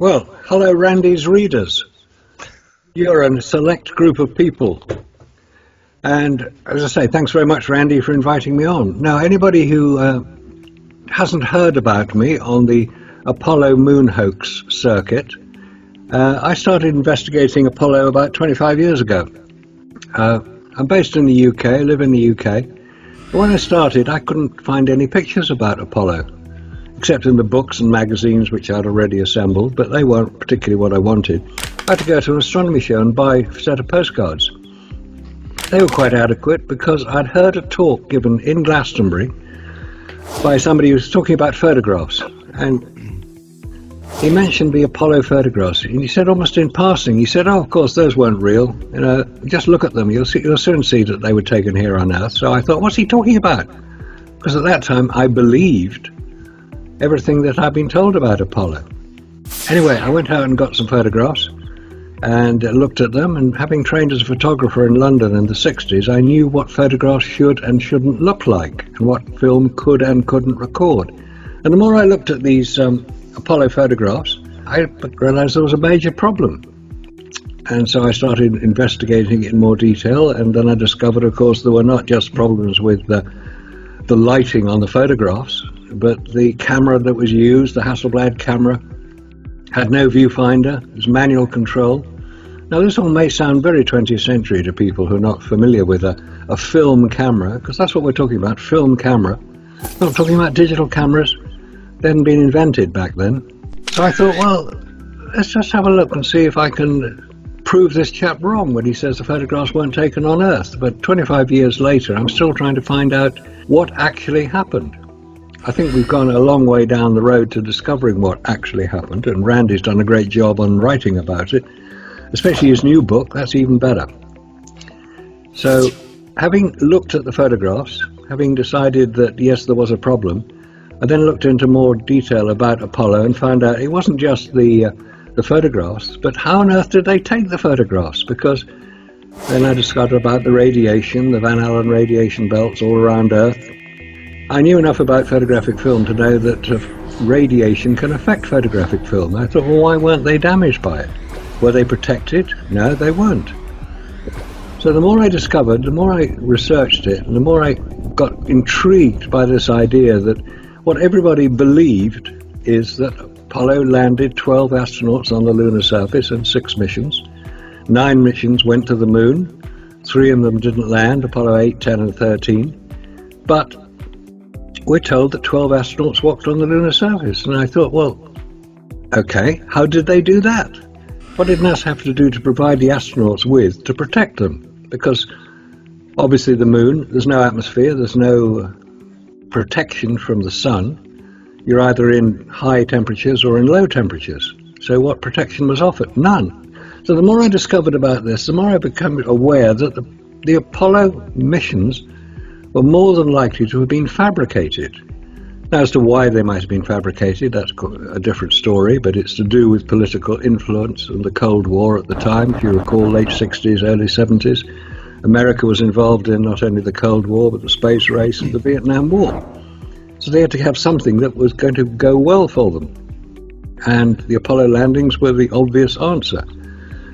Well, hello Randy's readers. You're a select group of people. And as I say, thanks very much, Randy, for inviting me on. Now, anybody who hasn't heard about me on the Apollo moon hoax circuit, I started investigating Apollo about 25 years ago. I'm based in the UK, I live in the UK. But when I started, I couldn't find any pictures about Apollo, except in the books and magazines which I'd already assembled, but they weren't particularly what I wanted. I had to go to an astronomy show and buy a set of postcards. They were quite adequate because I'd heard a talk given in Glastonbury by somebody who was talking about photographs, and he mentioned the Apollo photographs, and he said almost in passing, he said, oh, of course, those weren't real, you know, just look at them, you'll soon see that they were taken here on Earth. So I thought, what's he talking about? Because at that time I believed everything that I'd been told about Apollo. Anyway, I went out and got some photographs and looked at them, and having trained as a photographer in London in the 60s, I knew what photographs should and shouldn't look like and what film could and couldn't record. And the more I looked at these Apollo photographs, I realized there was a major problem. And so I started investigating it in more detail, and then I discovered, of course, there were not just problems with the lighting on the photographs, but the camera that was used, the Hasselblad camera, had no viewfinder, it was manual control. Now this all may sound very 20th century to people who are not familiar with a film camera, because that's what we're talking about, film camera. Not talking about digital cameras, they hadn't been invented back then. So I thought, well, let's just have a look and see if I can prove this chap wrong when he says the photographs weren't taken on Earth. But 25 years later, I'm still trying to find out what actually happened. I think we've gone a long way down the road to discovering what actually happened, and Randy's done a great job on writing about it, especially his new book, that's even better. So, having looked at the photographs, having decided that yes, there was a problem, I then looked into more detail about Apollo and found out it wasn't just the photographs, but how on earth did they take the photographs? Because then I discovered about the radiation, the Van Allen radiation belts all around Earth. I knew enough about photographic film to know that radiation can affect photographic film. I thought, well, why weren't they damaged by it? Were they protected? No, they weren't. So the more I discovered, the more I researched it, and the more I got intrigued by this idea that what everybody believed is that Apollo landed 12 astronauts on the lunar surface in 6 missions. 9 missions went to the moon. 3 of them didn't land, Apollo 8, 10 and 13. But we're told that 12 astronauts walked on the lunar surface. And I thought, well, okay, how did they do that? What did NASA have to do to provide the astronauts with to protect them? Because obviously the moon, there's no atmosphere, there's no protection from the sun. You're either in high temperatures or in low temperatures. So what protection was offered? None. So the more I discovered about this, the more I became aware that the Apollo missions were more than likely to have been fabricated. Now, as to why they might have been fabricated, that's a different story, but it's to do with political influence and the Cold War at the time. If you recall, late 60s, early 70s, America was involved in not only the Cold War, but the space race and the Vietnam War. So they had to have something that was going to go well for them. And the Apollo landings were the obvious answer.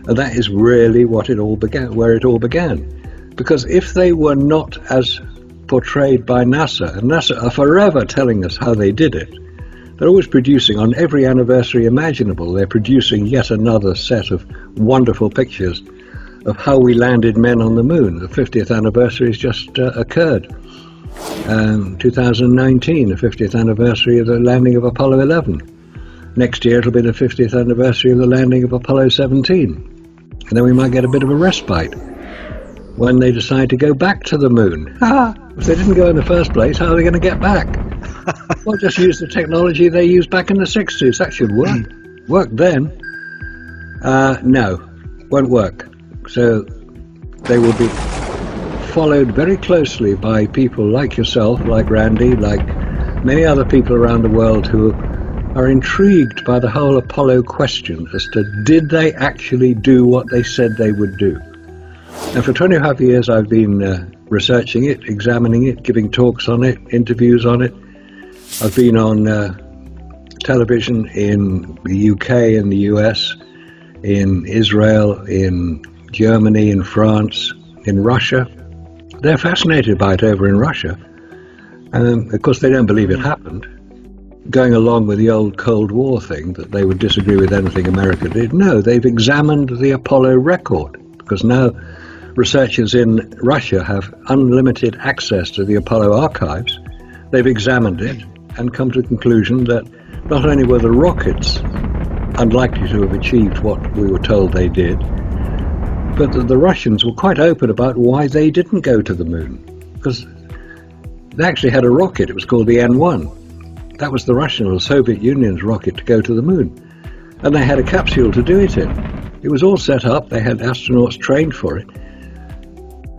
And that is really what it all began, where it all began. Because if they were not as portrayed by NASA, and NASA are forever telling us how they did it, they're always producing, on every anniversary imaginable, they're producing yet another set of wonderful pictures of how we landed men on the moon. The 50th anniversary has just occurred. 2019, the 50th anniversary of the landing of Apollo 11. Next year it'll be the 50th anniversary of the landing of Apollo 17. And then we might get a bit of a respite when they decide to go back to the moon. If they didn't go in the first place, how are they going to get back? Well, just use the technology they used back in the 60s. That should work. Worked then. No, won't work. So they will be followed very closely by people like yourself, like Randy, like many other people around the world who are intrigued by the whole Apollo question as to did they actually do what they said they would do. And for 25 years I've been researching it, examining it, giving talks on it, interviews on it. I've been on television in the UK, in the US, in Israel, in Germany, in France, in Russia. They're fascinated by it over in Russia. Of course, they don't believe it happened. Going along with the old Cold War thing, that they would disagree with anything America did. No, they've examined the Apollo record, because now researchers in Russia have unlimited access to the Apollo archives. They've examined it and come to the conclusion that not only were the rockets unlikely to have achieved what we were told they did, but that the Russians were quite open about why they didn't go to the moon. Because they actually had a rocket, it was called the N-1. That was the Russian or the Soviet Union's rocket to go to the moon. And they had a capsule to do it in. It was all set up, they had astronauts trained for it.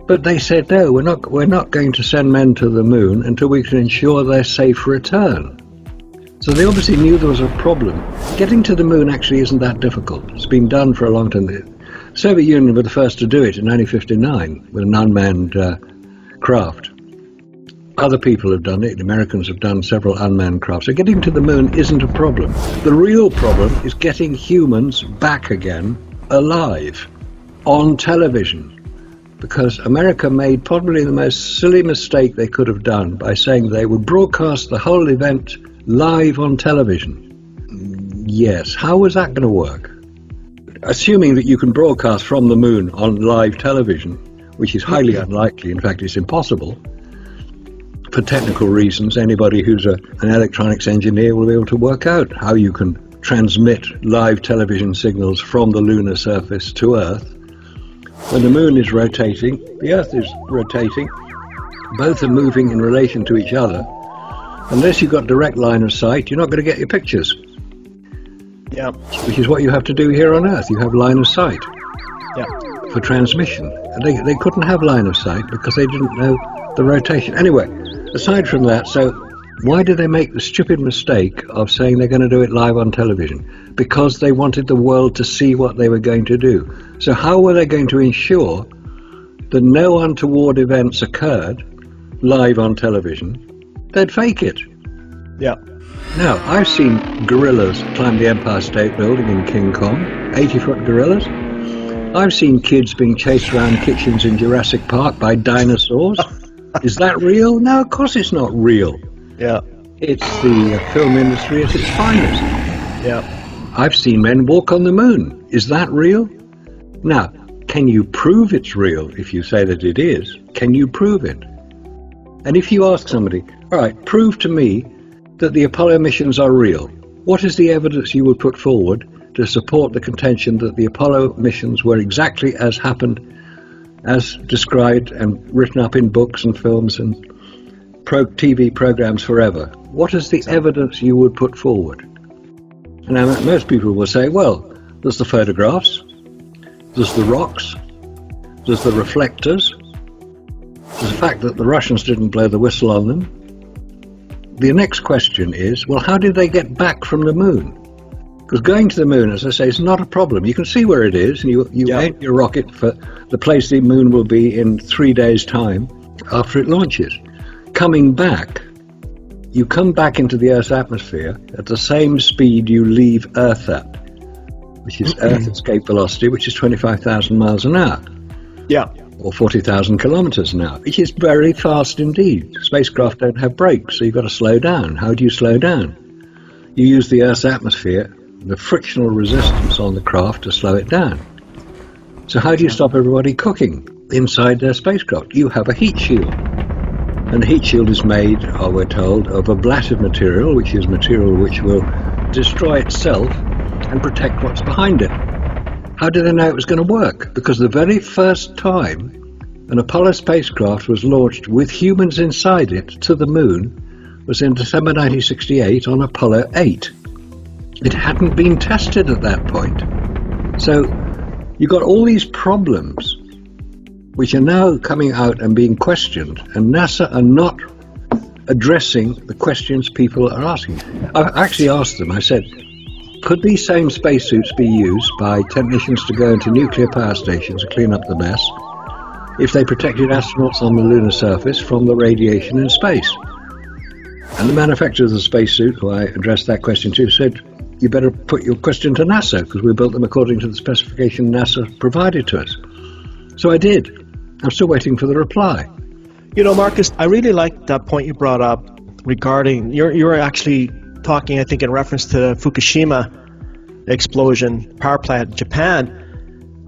But they said, no, we're not going to send men to the moon until we can ensure their safe return. So they obviously knew there was a problem. Getting to the moon actually isn't that difficult. It's been done for a long time. The Soviet Union were the first to do it in 1959 with an unmanned craft. Other people have done it. The Americans have done several unmanned craft. So getting to the moon isn't a problem. The real problem is getting humans back again alive on television. Because America made probably the most silly mistake they could have done by saying they would broadcast the whole event live on television. Yes, how was that going to work? Assuming that you can broadcast from the moon on live television, which is highly unlikely, in fact it's impossible, for technical reasons, anybody who's an electronics engineer will be able to work out how you can transmit live television signals from the lunar surface to Earth. When the moon is rotating, the Earth is rotating, both are moving in relation to each other. Unless you've got direct line of sight, you're not going to get your pictures. Yeah. Which is what you have to do here on Earth. You have line of sight. Yeah. For transmission. And they couldn't have line of sight because they didn't know the rotation. Anyway, aside from that, so why did they make the stupid mistake of saying they're going to do it live on television? Because they wanted the world to see what they were going to do. So how were they going to ensure that no untoward events occurred live on television? They'd fake it. Yeah. Now, I've seen gorillas climb the Empire State Building in King Kong, 80-foot gorillas. I've seen kids being chased around kitchens in Jurassic Park by dinosaurs. Is that real? No, of course it's not real. Yeah. It's the film industry at its finest. Yeah. I've seen men walk on the moon. Is that real? Now, can you prove it's real if you say that it is? Can you prove it? And if you ask somebody, all right, prove to me that the Apollo missions are real, what is the evidence you would put forward to support the contention that the Apollo missions were exactly as happened, as described and written up in books and films and TV programs forever? What is the evidence you would put forward? And most people will say, well, there's the photographs, there's the rocks, there's the reflectors, there's the fact that the Russians didn't blow the whistle on them. The next question is, well, how did they get back from the moon? Because going to the moon, as I say, is not a problem. You can see where it is, and you aim your rocket for the place the moon will be in 3 days' time after it launches. Coming back, you come back into the Earth's atmosphere at the same speed you leave Earth at, which is Earth escape velocity, which is 25,000 miles an hour. Yeah. Or 40,000 kilometers an hour, which is very fast indeed. Spacecraft don't have brakes, so you've got to slow down. How do you slow down? You use the Earth's atmosphere, the frictional resistance on the craft, to slow it down. So how do you stop everybody cooking inside their spacecraft? You have a heat shield. And the heat shield is made, we're told, of ablative material, which is material which will destroy itself and protect what's behind it. How did they know it was going to work? Because the very first time an Apollo spacecraft was launched with humans inside it to the moon was in December 1968 on Apollo 8. It hadn't been tested at that point. So you've got all these problems which are now coming out and being questioned, and NASA are not addressing the questions people are asking. I actually asked them, I said, could these same spacesuits be used by technicians to go into nuclear power stations and clean up the mess if they protected astronauts on the lunar surface from the radiation in space? And the manufacturer of the spacesuit, who I addressed that question to, said, you better put your question to NASA, because we built them according to the specification NASA provided to us. So I did. I'm still waiting for the reply. You know, Marcus, I really like that point you brought up regarding, you're actually talking, I think, in reference to Fukushima explosion, power plant in Japan.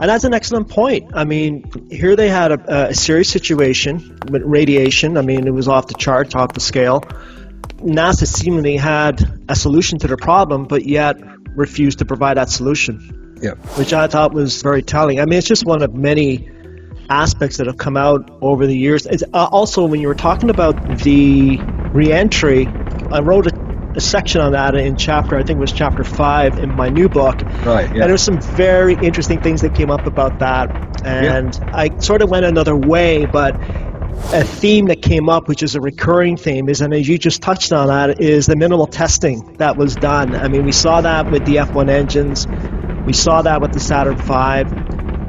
And that's an excellent point. I mean, here they had a serious situation with radiation. I mean, it was off the charts, off the scale. NASA seemingly had a solution to the problem, but yet refused to provide that solution, which I thought was very telling. I mean, it's just one of many aspects that have come out over the years. It's, also, when you were talking about the reentry, I wrote a section on that in chapter, I think it was chapter 5 in my new book. Right, yeah. And there's some very interesting things that came up about that. And I sort of went another way, but a theme that came up, which is a recurring theme, is, and as you just touched on that, is the minimal testing that was done. I mean, we saw that with the F1 engines. We saw that with the Saturn V.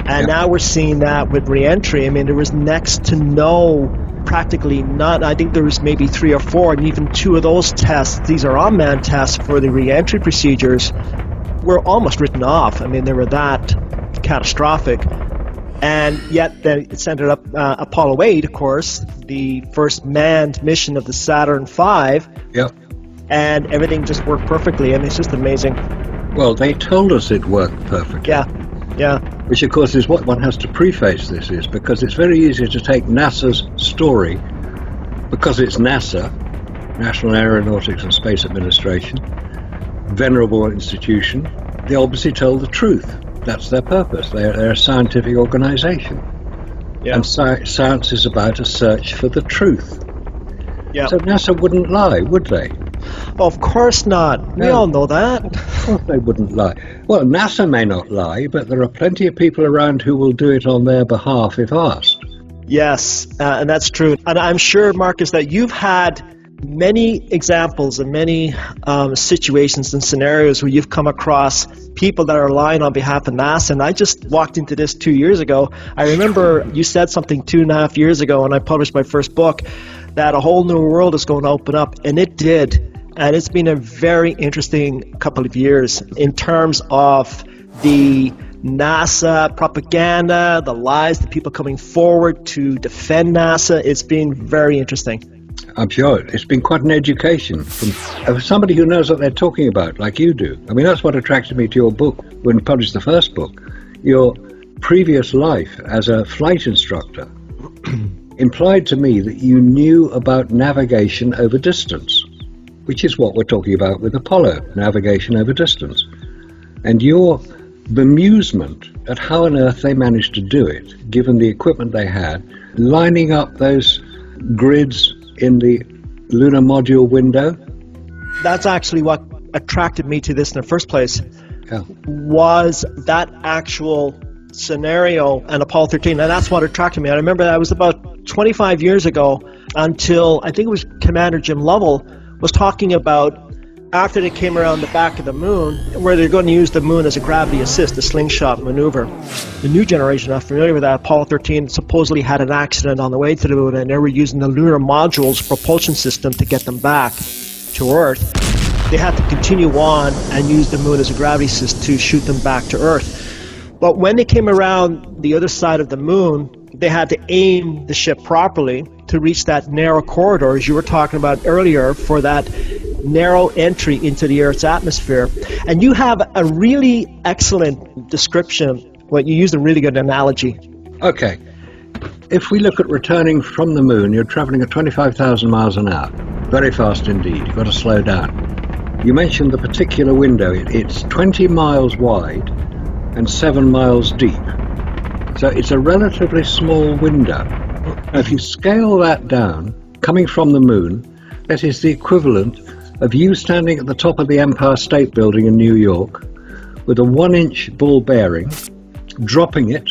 And now we're seeing that with reentry. I mean, there was next to no, practically none. I think there was maybe 3 or 4, and even 2 of those tests, these are unmanned tests for the reentry procedures, were almost written off. I mean, they were that catastrophic. And yet then it's ended up Apollo 8, of course, the first manned mission of the Saturn V. Yep. And everything just worked perfectly. I mean, it's just amazing. Well, they told us it worked perfectly. Yeah. Which, of course, is what one has to preface this is, because it's very easy to take NASA's story, because it's NASA, National Aeronautics and Space Administration, venerable institution. They obviously told the truth. That's their purpose. They're a scientific organization. Yeah. And science is about a search for the truth. Yeah. So NASA wouldn't lie, would they? Of course not. We all know that. Of course they wouldn't lie. Well, NASA may not lie, but there are plenty of people around who will do it on their behalf if asked. Yes, and that's true. And I'm sure, Marcus, that you've had many examples and many situations and scenarios where you've come across people that are lying on behalf of NASA. And I just walked into this 2 years ago. I remember you said something 2.5 years ago when I published my first book, that a whole new world is going to open up, and it did. And it's been a very interesting couple of years in terms of the NASA propaganda, the lies, the people coming forward to defend NASA. It's been very interesting. I'm sure. It's been quite an education from somebody who knows what they're talking about, like you do. I mean, that's what attracted me to your book when you published the first book. Your previous life as a flight instructor implied to me that you knew about navigation over distance, which is what we're talking about with Apollo, navigation over distance. And your bemusement at how on earth they managed to do it, given the equipment they had, lining up those grids in the lunar module window. That's actually what attracted me to this in the first place, was that actual scenario and Apollo 13, and that's what attracted me. I remember that was about 25 years ago, until I think it was Commander Jim Lovell was talking about after they came around the back of the moon, where they're going to use the moon as a gravity assist, a slingshot maneuver. The new generation, not familiar with that, Apollo 13 supposedly had an accident on the way to the moon, and they were using the lunar module's propulsion system to get them back to Earth. They had to continue on and use the moon as a gravity assist to shoot them back to Earth. But when they came around the other side of the moon, they had to aim the ship properly to reach that narrow corridor, as you were talking about earlier, for that narrow entry into the Earth's atmosphere. And you have a really excellent description. Well, you used a really good analogy. Okay. If we look at returning from the moon, you're traveling at 25,000 miles an hour. Very fast indeed. You've got to slow down. You mentioned the particular window. It's 20 miles wide and 7 miles deep. So it's a relatively small window. Now, if you scale that down, coming from the moon, that is the equivalent of you standing at the top of the Empire State Building in New York with a 1-inch ball bearing, dropping it,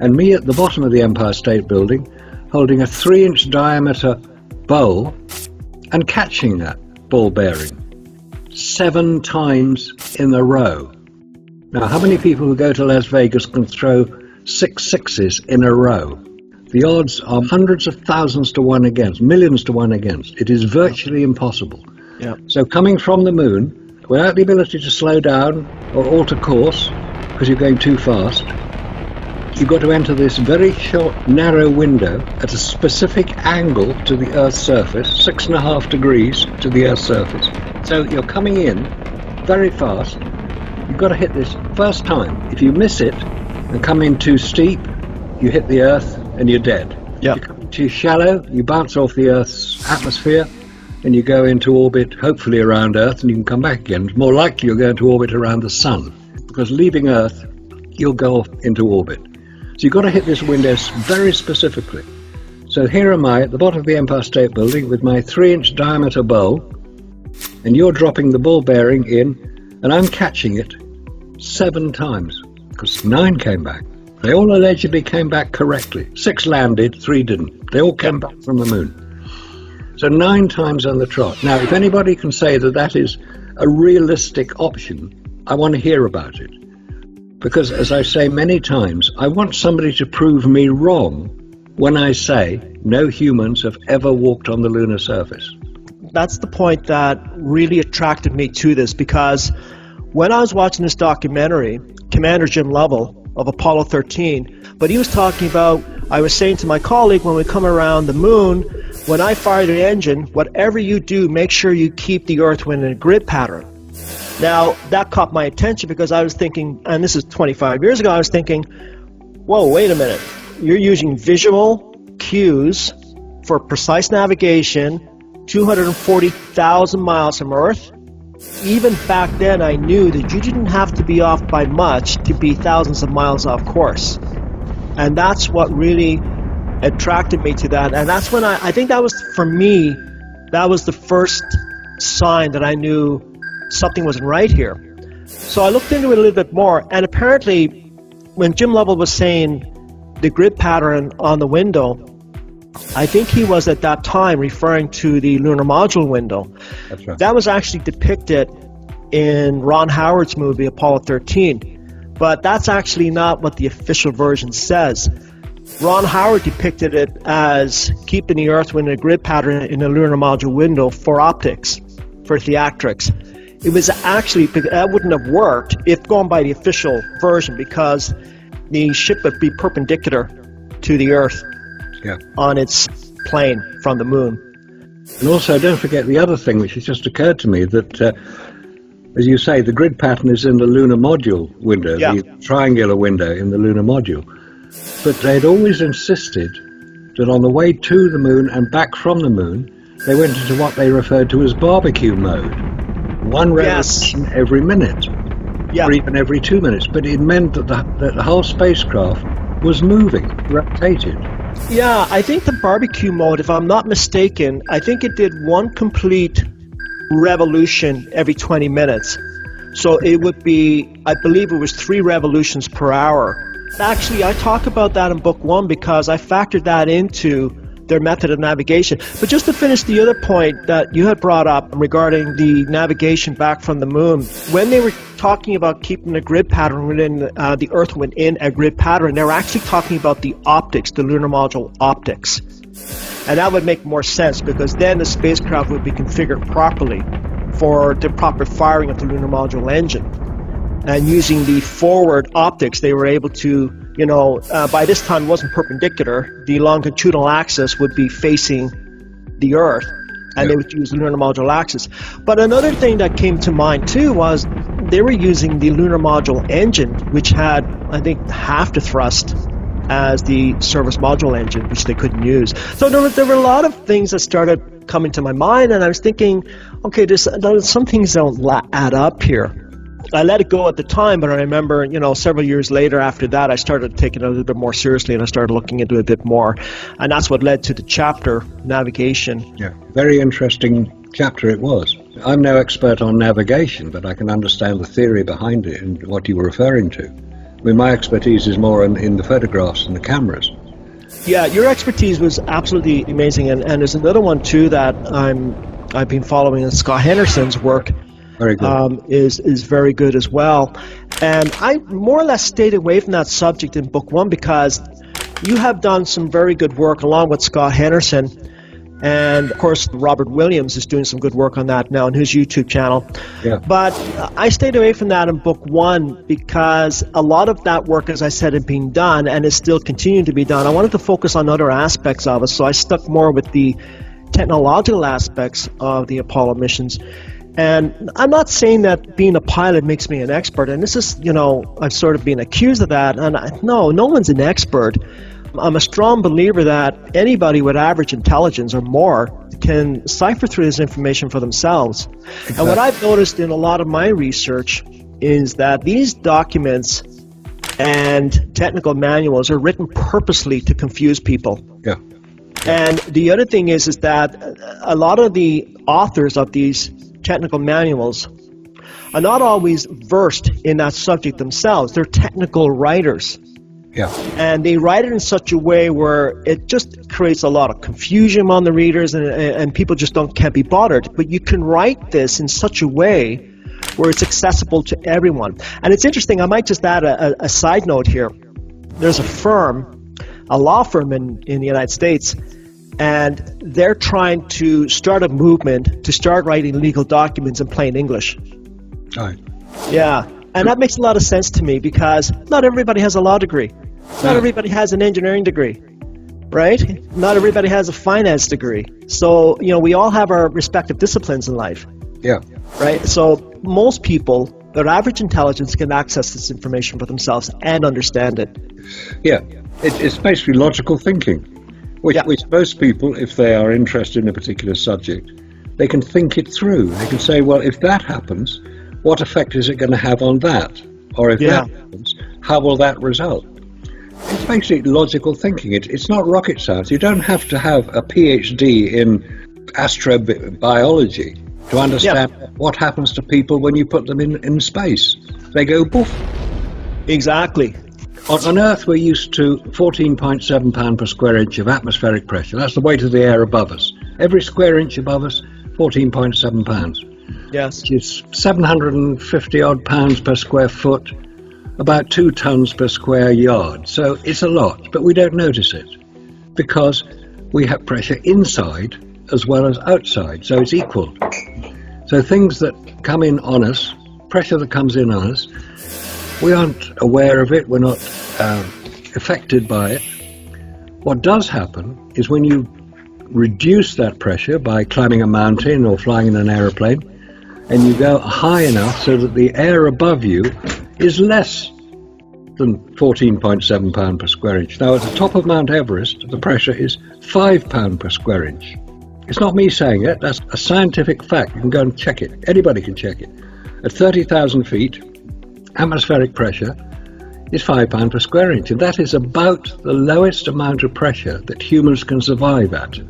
and me at the bottom of the Empire State Building holding a 3-inch diameter bowl and catching that ball bearing 7 times in a row. Now, how many people who go to Las Vegas can throw 6 sixes in a row? The odds are hundreds of thousands to one against, millions to one against. It is virtually impossible. Yeah. So coming from the moon, without the ability to slow down or alter course, because you're going too fast, you've got to enter this very short, narrow window at a specific angle to the Earth's surface, 6.5 degrees to the Earth's surface. So you're coming in very fast. You've got to hit this first time. If you miss it and come in too steep, you hit the Earth and you're dead. Yep. If you come too shallow, you bounce off the Earth's atmosphere and you go into orbit, hopefully around Earth, and you can come back again. It's more likely you'll go into orbit around the Sun, because leaving Earth, you'll go off into orbit. So you've got to hit this window very specifically. So here am I at the bottom of the Empire State Building with my 3-inch diameter bowl, and you're dropping the ball bearing in, and I'm catching it 7 times, because 9 came back. They all allegedly came back correctly. 6 landed, 3 didn't. They all came back from the moon. So 9 times on the trot. Now, if anybody can say that that is a realistic option, I want to hear about it. Because, as I say many times, I want somebody to prove me wrong when I say no humans have ever walked on the lunar surface. That's the point that really attracted me to this, because when I was watching this documentary, Commander Jim Lovell of Apollo 13, but he was talking about, I was saying to my colleague, when we come around the moon, when I fire the engine, whatever you do, make sure you keep the Earth within a grid pattern. Now, that caught my attention because I was thinking, and this is 25 years ago, I was thinking, whoa, wait a minute. You're using visual cues for precise navigation, 240,000 miles from Earth. Even back then, I knew that you didn't have to be off by much to be thousands of miles off course. And that's what really attracted me to that. And that's when I think that was, for me, that was the first sign that I knew something wasn't right here. So I looked into it a little bit more, and apparently when Jim Lovell was saying the grid pattern on the window, I think he was at that time referring to the lunar module window. That's right. That was actually depicted in Ron Howard's movie Apollo 13, but that's actually not what the official version says. Ron Howard depicted it as keeping the Earth within a grid pattern in the lunar module window for optics, for theatrics. It was actually, that wouldn't have worked if going by the official version, because the ship would be perpendicular to the Earth on its plane from the moon. And also, don't forget the other thing which has just occurred to me, that, as you say, the grid pattern is in the lunar module window, the triangular window in the lunar module. But they'd always insisted that on the way to the moon and back from the moon, they went into what they referred to as barbecue mode. One revolution every minute, or even every 2 minutes. But it meant that the whole spacecraft was moving, rotated. Yeah, I think the barbecue mode, if I'm not mistaken, I think it did one complete revolution every 20 minutes. So it would be, I believe it was 3 revolutions per hour. Actually, I talk about that in book 1 because I factored that into their method of navigation. But just to finish the other point that you had brought up regarding the navigation back from the moon, when they were talking about keeping the grid pattern within the Earth within a grid pattern, they were actually talking about the optics, the lunar module optics. And that would make more sense, because then the spacecraft would be configured properly for the proper firing of the lunar module engine. And using the forward optics, they were able to, by this time it wasn't perpendicular. The longitudinal axis would be facing the Earth, and they would use the lunar module axis. But another thing that came to mind too was they were using the lunar module engine, which had, I think, half the thrust as the service module engine, which they couldn't use. So there were a lot of things that started coming to my mind, and I was thinking, okay, some things don't add up here. I let it go at the time, but I remember, several years later after that, I started taking it a little bit more seriously, and I started looking into it a bit more. And that's what led to the chapter, Navigation. Yeah, very interesting chapter it was. I'm no expert on navigation, but I can understand the theory behind it and what you were referring to. I mean, my expertise is more in the photographs and the cameras. Yeah, your expertise was absolutely amazing. And there's another one, too, that I've been following, Scott Henderson's work. Very good. Is very good as well. And I more or less stayed away from that subject in book 1 because you have done some very good work along with Scott Henderson. And, of course, Robert Williams is doing some good work on that now on his YouTube channel. Yeah. But I stayed away from that in book one because a lot of that work, as I said, had been done and is still continuing to be done. I wanted to focus on other aspects of it, so I stuck more with the technological aspects of the Apollo missions. And I'm not saying that being a pilot makes me an expert, and this is, I've sort of been accused of that, and no one's an expert. I'm a strong believer that anybody with average intelligence or more can cipher through this information for themselves. Exactly. And what I've noticed in a lot of my research is that these documents and technical manuals are written purposely to confuse people. Yeah. And the other thing is that a lot of the authors of these technical manuals are not always versed in that subject themselves. They're technical writers. Yeah. And they write it in such a way where it just creates a lot of confusion among the readers, and people just can't be bothered. But you can write this in such a way where it's accessible to everyone. And it's interesting, I might just add a side note here. There's a law firm in the United States, and they're trying to start a movement to start writing legal documents in plain English. Right. Yeah. And that makes a lot of sense to me because not everybody has a law degree. Not everybody has an engineering degree, right? Not everybody has a finance degree. So, we all have our respective disciplines in life. Yeah. Right? So most people, their average intelligence can access this information for themselves and understand it. Yeah. It's basically logical thinking, which most people, if they are interested in a particular subject, they can think it through. They can say, well, if that happens, what effect is it going to have on that? Or if that happens, how will that result? It's basically logical thinking. It's not rocket science. You don't have to have a PhD in astrobiology to understand what happens to people when you put them in space. They go poof. Exactly. On Earth, we're used to 14.7 pound per square inch of atmospheric pressure. That's the weight of the air above us. Every square inch above us, 14.7 pounds. Yes. Which is 750 odd pounds per square foot, about 2 tons per square yard. So it's a lot, but we don't notice it because we have pressure inside as well as outside, so it's equal. So things that come in on us, pressure that comes in on us, we aren't aware of it, we're not affected by it. What does happen is when you reduce that pressure by climbing a mountain or flying in an aeroplane, and you go high enough so that the air above you is less than 14.7 pound per square inch. Now, at the top of Mount Everest, the pressure is 5 pound per square inch. It's not me saying it, that's a scientific fact. You can go and check it. Anybody can check it. At 30,000 feet, atmospheric pressure is 5 pound per square inch, and that is about the lowest amount of pressure that humans can survive at.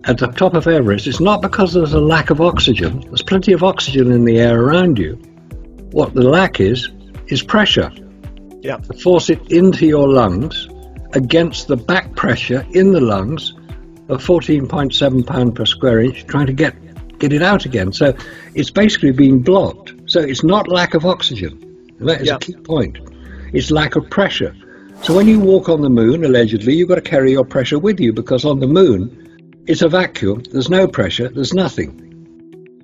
At the top of Everest, it's not because there's a lack of oxygen. There's plenty of oxygen in the air around you. What the lack is pressure. Yeah. To force it into your lungs against the back pressure in the lungs of 14.7 pound per square inch, trying to get it out again. So it's basically being blocked. So it's not lack of oxygen. And that is a key point. It's lack of pressure. So when you walk on the moon, allegedly, you've got to carry your pressure with you because on the moon, it's a vacuum, there's no pressure, there's nothing.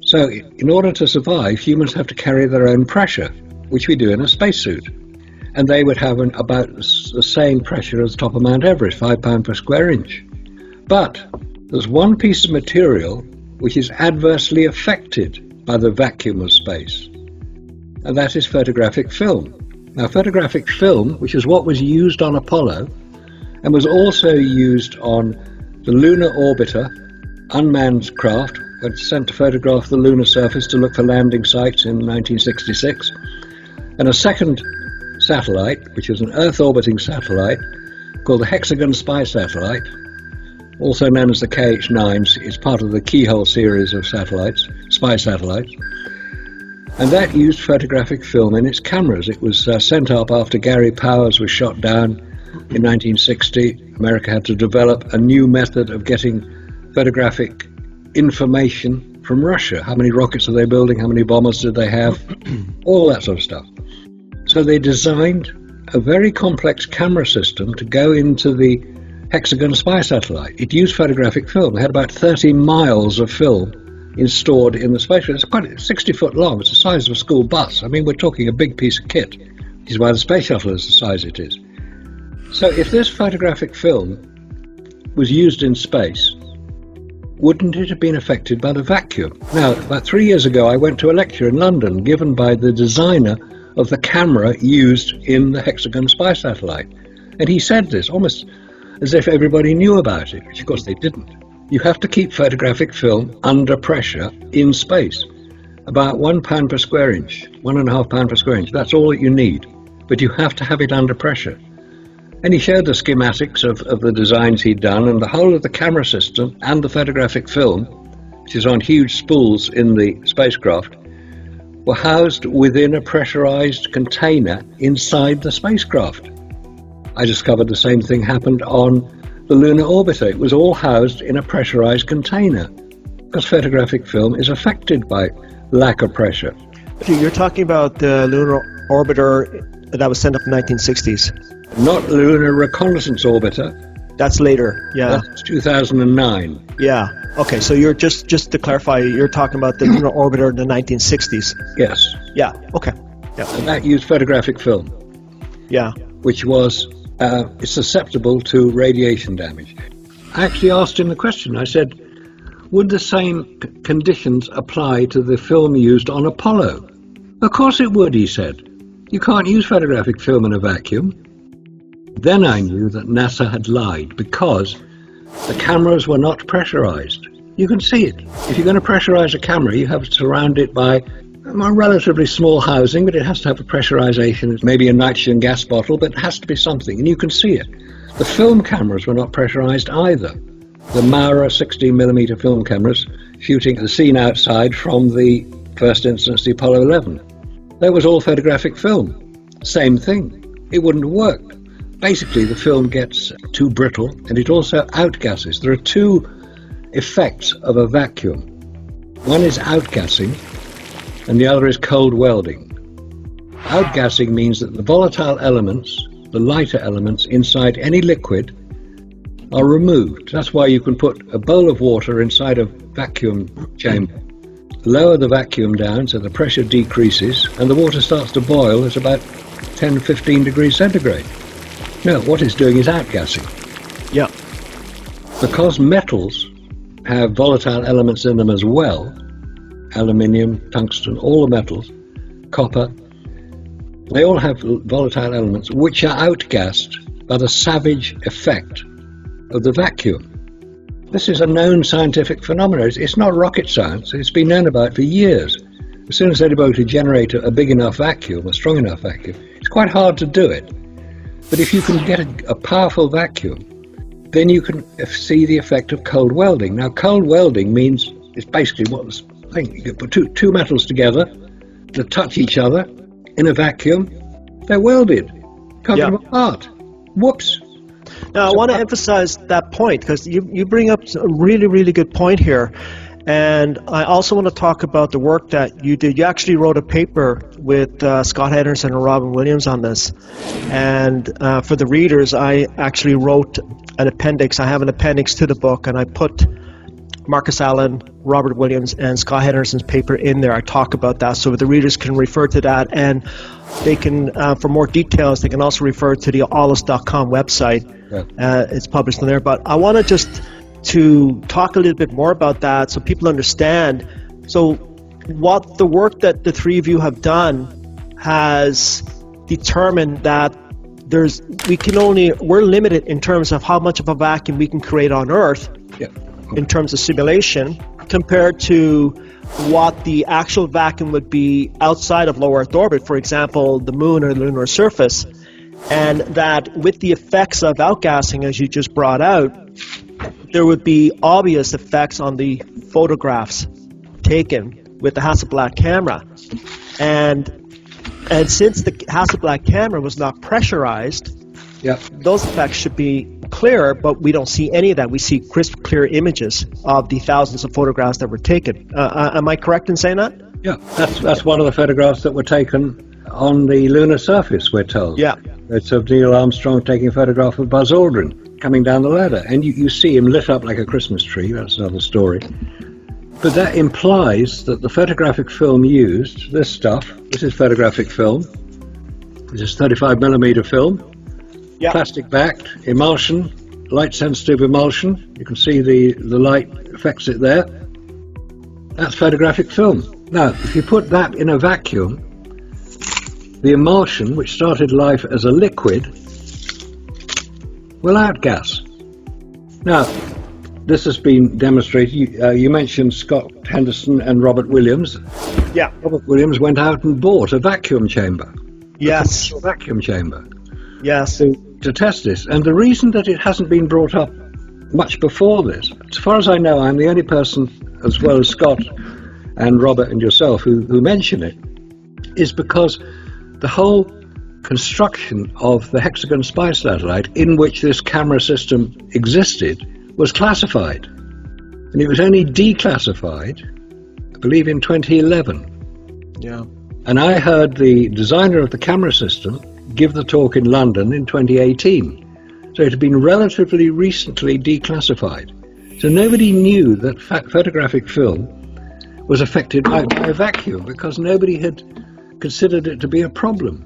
So in order to survive, humans have to carry their own pressure, which we do in a spacesuit. And they would have about the same pressure as the top of Mount Everest, 5 pound per square inch. But there's one piece of material which is adversely affected by the vacuum of space, and that is photographic film. Now, photographic film, which is what was used on Apollo and was also used on the Lunar orbiter, unmanned craft, was sent to photograph the lunar surface to look for landing sites in 1966. And a second satellite, which is an Earth orbiting satellite, called the Hexagon Spy Satellite, also known as the KH-9, is part of the Keyhole series of satellites, spy satellites. And that used photographic film in its cameras. It was sent up after Gary Powers was shot down in 1960. America had to develop a new method of getting photographic information from Russia. How many rockets are they building? How many bombers did they have? All that sort of stuff. So they designed a very complex camera system to go into the hexagon spy satellite. It used photographic film. They had about 30 miles of film stored in the spacecraft. It's quite 60 foot long. It's the size of a school bus. I mean, we're talking a big piece of kit, which is why the space shuttle is the size it is. So if this photographic film was used in space, wouldn't it have been affected by the vacuum? Now, about 3 years ago, I went to a lecture in London given by the designer of the camera used in the hexagon spy satellite. And he said this almost as if everybody knew about it, which of course they didn't. You have to keep photographic film under pressure in space. About £1 per square inch, £1.5 per square inch, that's all that you need. But you have to have it under pressure. And he showed the schematics of the designs he'd done, and the whole of the camera system and the photographic film, which is on huge spools in the spacecraft, were housed within a pressurized container inside the spacecraft. I discovered the same thing happened on the lunar orbiter. It was all housed in a pressurized container because photographic film is affected by lack of pressure. You're talking about the lunar orbiter that was sent up in the 1960s. Not lunar reconnaissance orbiter. That's later, yeah. That's 2009. Yeah. Okay, so you're just to clarify, you're talking about the lunar orbiter in the 1960s. Yes. Yeah. Okay. Yeah. And that used photographic film. Yeah. Which was susceptible to radiation damage. I actually asked him the question. I said, would the same conditions apply to the film used on Apollo? Of course it would, he said. You can't use photographic film in a vacuum. Then I knew that NASA had lied because the cameras were not pressurized. You can see it. If you're going to pressurize a camera, you have to surround it by a relatively small housing, but it has to have a pressurization. It's maybe a nitrogen gas bottle, but it has to be something, and you can see it. The film cameras were not pressurized either. The Maurer 16mm film cameras shooting the scene outside from the first instance, the Apollo 11. That was all photographic film. Same thing. It wouldn't have worked. Basically, the film gets too brittle, and it also outgasses. There are two effects of a vacuum. One is outgassing, and the other is cold welding. Outgassing means that the volatile elements, the lighter elements inside any liquid, are removed. That's why you can put a bowl of water inside a vacuum chamber, lower the vacuum down so the pressure decreases, and the water starts to boil at about 10-15 degrees centigrade. No, what it's doing is outgassing. Yeah. Because metals have volatile elements in them as well, aluminium, tungsten, all the metals, copper, they all have volatile elements which are outgassed by the savage effect of the vacuum. This is a known scientific phenomenon. It's not rocket science. It's been known about for years. As soon as anybody could generate a big enough vacuum, a strong enough vacuum, it's quite hard to do it. But if you can get a powerful vacuum, then you can see the effect of cold welding. Now, cold welding means it's basically what this thing. You put two metals together that touch each other in a vacuum. They're welded. Can't get them apart. Whoops. Now, I want to emphasize that point because you bring up a really, really good point here. And I also want to talk about the work that you did. You actually wrote a paper with Scott Henderson and Robin Williams on this. And for the readers, I actually wrote an appendix. I have an appendix to the book, and I put Marcus Allen, Robert Williams, and Scott Henderson's paper in there. I talk about that so the readers can refer to that. And they can, for more details, they can also refer to the allis.com website. Yeah. It's published in there. But I want to just to talk a little bit more about that so people understand. So what the work that the three of you have done has determined that we're limited in terms of how much of a vacuum we can create on Earth in terms of simulation compared to what the actual vacuum would be outside of low Earth orbit, for example, the moon or the lunar surface. And that with the effects of outgassing, as you just brought out, there would be obvious effects on the photographs taken with the Hasselblad camera. And since the Hasselblad camera was not pressurized, those effects should be clearer, but we don't see any of that. We see crisp, clear images of the thousands of photographs that were taken. Am I correct in saying that? Yeah, that's one of the photographs that were taken on the lunar surface, we're told. Yeah. It's of Neil Armstrong taking a photograph of Buzz Aldrin coming down the ladder. And you see him lit up like a Christmas tree. That's another story. But that implies that the photographic film used, this stuff, this is photographic film. This is 35mm film, plastic backed, emulsion, light sensitive emulsion. You can see the light affects it there. That's photographic film. Now, if you put that in a vacuum, the emulsion, which started life as a liquid, will outgas. Now, this has been demonstrated. You mentioned Scott Henderson and Robert Williams. Yeah. Robert Williams went out and bought a vacuum chamber. Yes. A vacuum chamber. Yes. To test this. And the reason that it hasn't been brought up much before this, as far as I know, I'm the only person, as well as Scott and Robert and yourself, who mention it, is because the whole construction of the hexagon spy satellite in which this camera system existed was classified. And it was only declassified, I believe, in 2011. Yeah. And I heard the designer of the camera system give the talk in London in 2018. So it had been relatively recently declassified. So nobody knew that photographic film was affected by a vacuum because nobody had considered it to be a problem.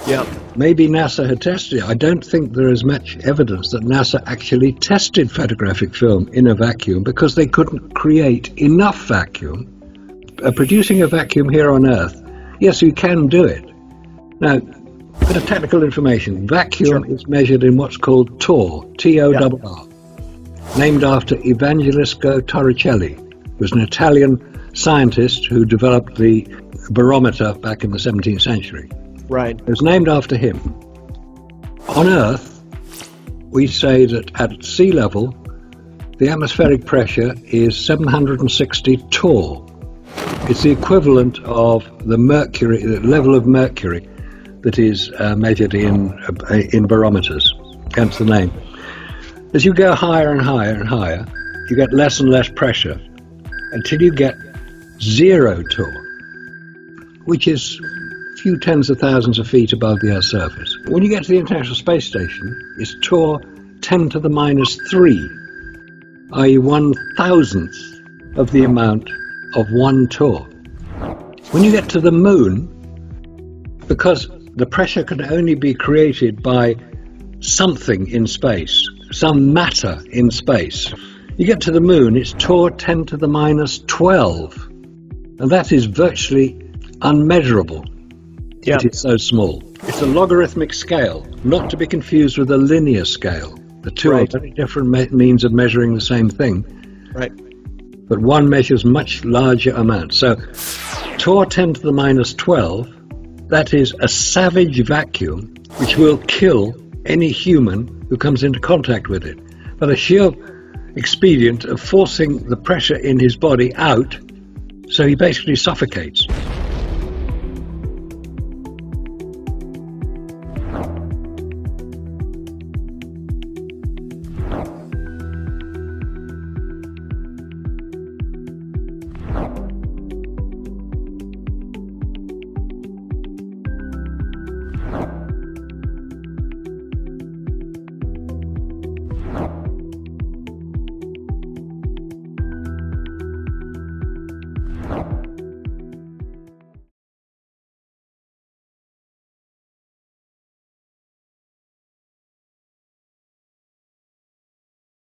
Yeah. Maybe NASA had tested it. I don't think there is much evidence that NASA actually tested photographic film in a vacuum because they couldn't create enough vacuum. Producing a vacuum here on Earth, yes, you can do it. Now, a bit of technical information. Vacuum is measured in what's called torr, T-O-R-R, named after Evangelisco Torricelli, who was an Italian scientist who developed the barometer back in the 17th century. Right. It was named after him. On Earth, we say that at sea level, the atmospheric pressure is 760 torr. It's the equivalent of the mercury, the level of mercury that is measured in barometers, hence the name. As you go higher and higher and higher, you get less and less pressure until you get 0 torr, which is a few tens of thousands of feet above the Earth's surface. When you get to the International Space Station, it's torr 10 to the minus 3, i.e. 1,000th of the amount of 1 torr. When you get to the Moon, because the pressure can only be created by something in space, some matter in space, you get to the Moon, it's torr 10 to the minus 12. And that is virtually unmeasurable. Yeah. It is so small. It's a logarithmic scale, not to be confused with a linear scale. The two are very different means of measuring the same thing. Right. But one measures much larger amounts. So torr 10 to the minus 12, that is a savage vacuum which will kill any human who comes into contact with it. But a sheer expedient of forcing the pressure in his body out, so he basically suffocates.